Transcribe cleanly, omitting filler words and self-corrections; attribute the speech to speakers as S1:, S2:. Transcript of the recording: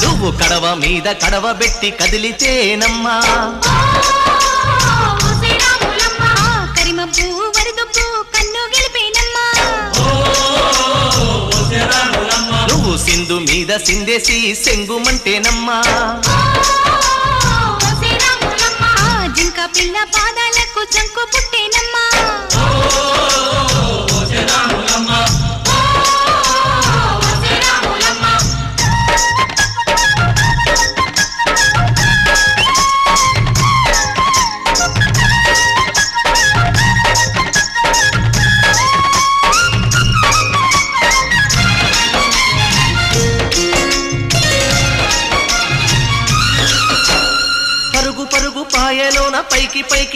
S1: నువ్వు కడవ మీద కడవ పెట్టి కదిలితేనమ్మా
S2: కరిమబ్బు వరదొప్పు కన్ను గెలిపేనమ్మా
S1: నువ్వు సింధు మీద సిందేసి సెంగుమంటేనమ్మా
S2: జింక పిల్ల పాదాలకు చంకు పుట్టేనమ్మా
S1: పరుగు పరుగు పాయలోన పైకి పైకి